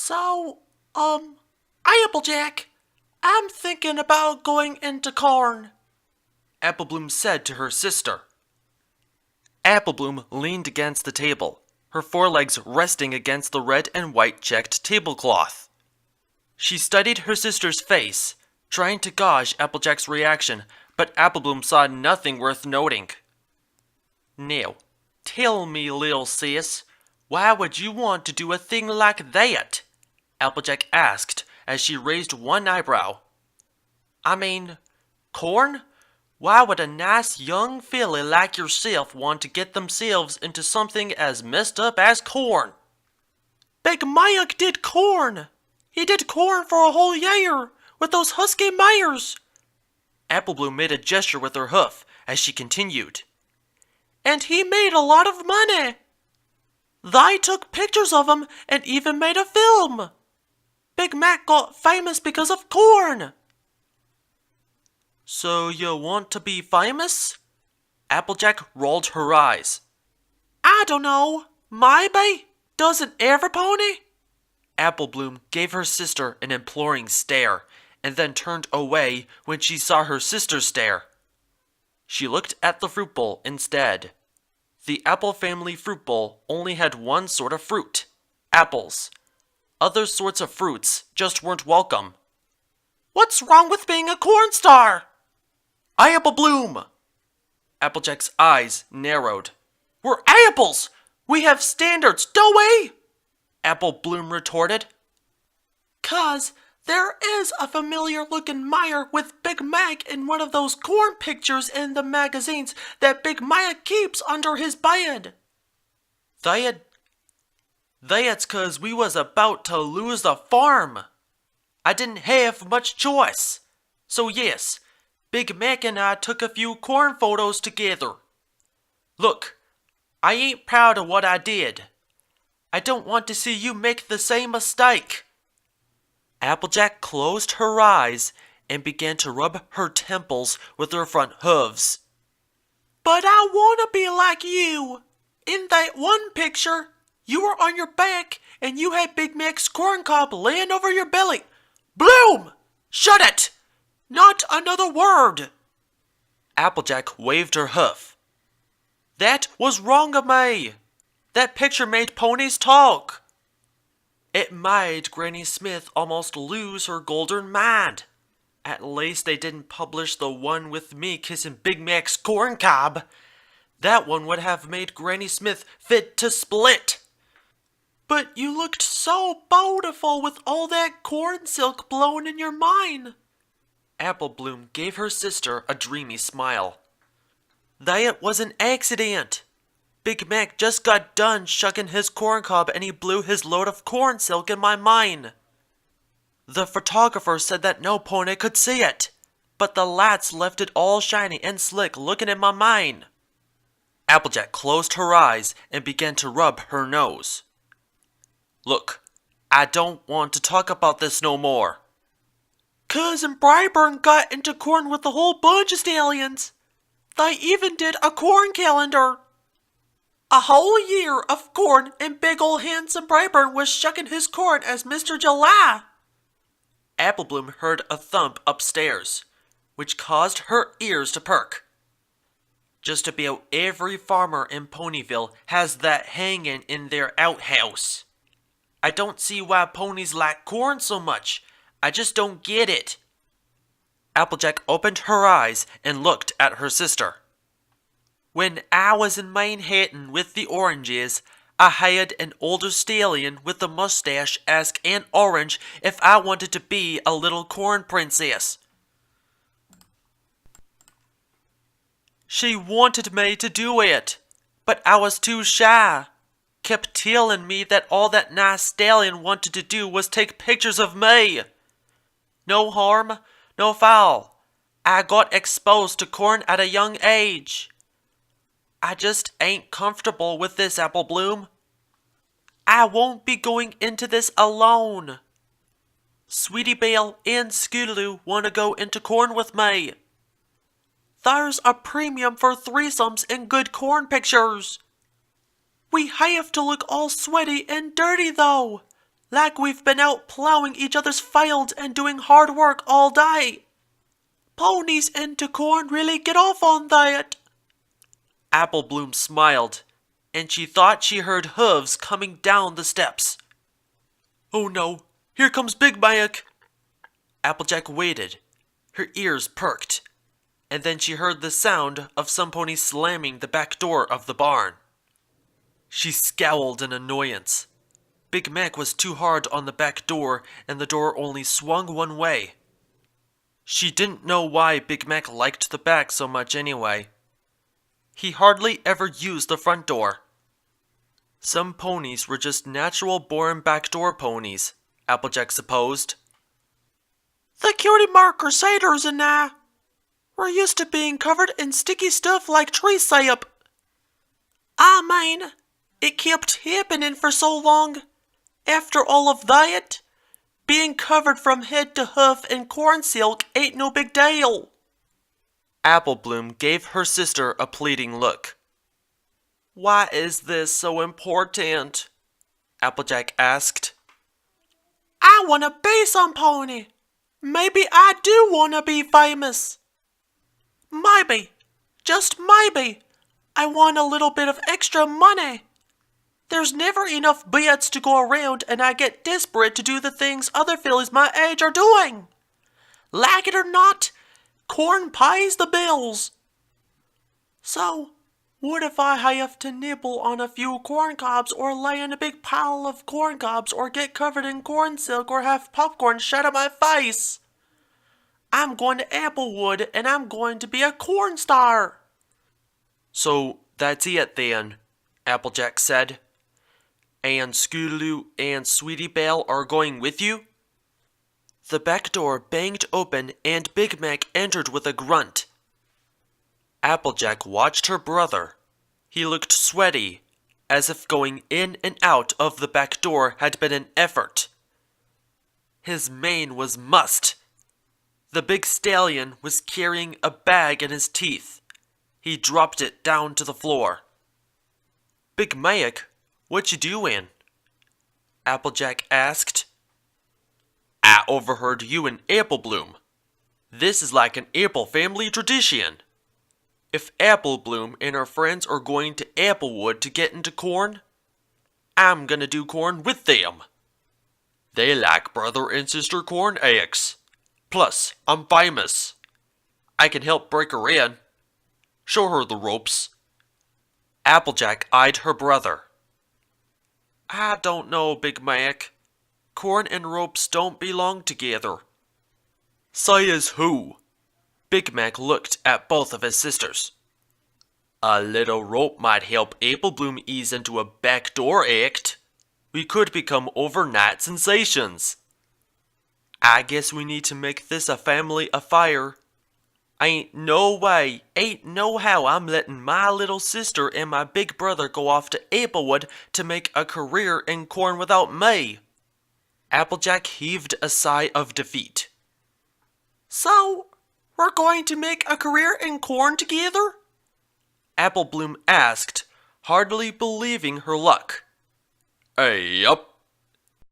So, Applejack, I'm thinking about going into corn, Applebloom said to her sister. Applebloom leaned against the table, her forelegs resting against the red and white checked tablecloth. She studied her sister's face, trying to gauge Applejack's reaction, but Applebloom saw nothing worth noting. Now, tell me, little sis, why would you want to do a thing like that? Applejack asked as she raised one eyebrow. I mean, corn? Why would a nice young filly like yourself want to get themselves into something as messed up as corn? Big Mayak did corn. He did corn for a whole year with those husky mares. Applebloom made a gesture with her hoof as she continued. And he made a lot of money. They took pictures of him and even made a film. Big Mac got famous because of corn. So you want to be famous? Applejack rolled her eyes. I don't know. Maybe. Doesn't every pony? Applebloom gave her sister an imploring stare and then turned away when she saw her sister stare. She looked at the fruit bowl instead. The Apple family fruit bowl only had one sort of fruit, apples. Other sorts of fruits just weren't welcome. What's wrong with being a corn star? Applebloom! Applejack's eyes narrowed. We're apples! We have standards, don't we? Applebloom retorted. 'Cause there is a familiar-looking mire with Big Mac in one of those corn pictures in the magazines that Big Mac keeps under his bed. That's 'cause we was about to lose the farm. I didn't have much choice. So yes, Big Mac and I took a few corn photos together. Look, I ain't proud of what I did. I don't want to see you make the same mistake. Applejack closed her eyes and began to rub her temples with her front hooves. But I want to be like you. In that one picture, you were on your back and you had Big Mac's corn cob laying over your belly. Bloom! Shut it! Not another word! Applejack waved her hoof. That was wrong of me. That picture made ponies talk. It made Granny Smith almost lose her golden mind. At least they didn't publish the one with me kissing Big Mac's corn cob. That one would have made Granny Smith fit to split. But you looked so beautiful with all that corn silk blowing in your mane. Applebloom gave her sister a dreamy smile. That was an accident. Big Mac just got done shucking his corn cob and he blew his load of corn silk in my mane. The photographer said that no pony could see it, but the lights left it all shiny and slick looking in my mane. Applejack closed her eyes and began to rub her nose. Look, I don't want to talk about this no more. Cousin Bryburn got into corn with a whole bunch of stallions. They even did a corn calendar. A whole year of corn and big ol' handsome Bryburn was shucking his corn as Mr. July. Applebloom heard a thump upstairs, which caused her ears to perk. Just about every farmer in Ponyville has that hanging in their outhouse. I don't see why ponies like corn so much. I just don't get it. Applejack opened her eyes and looked at her sister. When I was in Manhattan with the oranges, I had an older stallion with a mustache ask Aunt Orange if I wanted to be a little corn princess. She wanted me to do it, but I was too shy. Kept telling me that all that nice stallion wanted to do was take pictures of me. No harm, no foul. I got exposed to corn at a young age. I just ain't comfortable with this, Applebloom. I won't be going into this alone. Sweetie Belle and Scootaloo want to go into corn with me. There's a premium for threesomes and good corn pictures. We have to look all sweaty and dirty, though. like we've been out plowing each other's fields and doing hard work all day. Ponies into corn really get off on that. Apple Bloom smiled, and she thought she heard hooves coming down the steps. Oh no, here comes Big Mac. Applejack waited, her ears perked, and then she heard the sound of some ponies slamming the back door of the barn. She scowled in annoyance. Big Mac was too hard on the back door, and the door only swung one way. She didn't know why Big Mac liked the back so much anyway. He hardly ever used the front door. Some ponies were just natural-born backdoor ponies, Applejack supposed. The cutie mark crusaders and I, we're used to being covered in sticky stuff like tree sap. I mean, it kept happening for so long. After all of that, being covered from head to hoof in corn silk ain't no big deal. Apple Bloom gave her sister a pleading look. Why is this so important? Applejack asked. I want to be some pony. Maybe I do want to be famous. Maybe, just maybe, I want a little bit of extra money. There's never enough bits to go around, and I get desperate to do the things other fillies my age are doing. Like it or not, corn pays the bills. So, what if I have to nibble on a few corn cobs, or lay in a big pile of corn cobs, or get covered in corn silk, or have popcorn shot at my face? I'm going to Applewood, and I'm going to be a corn star. So, that's it then, Applejack said. And Scootaloo and Sweetie Belle are going with you? The back door banged open and Big Mac entered with a grunt. Applejack watched her brother. He looked sweaty, as if going in and out of the back door had been an effort. His mane was mussed. The big stallion was carrying a bag in his teeth. He dropped it down to the floor. Big Mac, what you doing? Applejack asked. I overheard you and Apple Bloom. This is like an apple family tradition. If Apple Bloom and her friends are going to Applewood to get into corn, I'm gonna do corn with them. They like brother and sister corn eggs. Plus, I'm famous. I can help break her in. Show her the ropes. Applejack eyed her brother. I don't know, Big Mac. Corn and ropes don't belong together. Say as who? Big Mac looked at both of his sisters. A little rope might help Apple Bloom ease into a backdoor act. We could become overnight sensations. I guess we need to make this a family affair. Ain't no way, ain't no how I'm letting my little sister and my big brother go off to Applewood to make a career in corn without me. Applejack heaved a sigh of defeat. So, we're going to make a career in corn together? Apple Bloom asked, hardly believing her luck. Yup.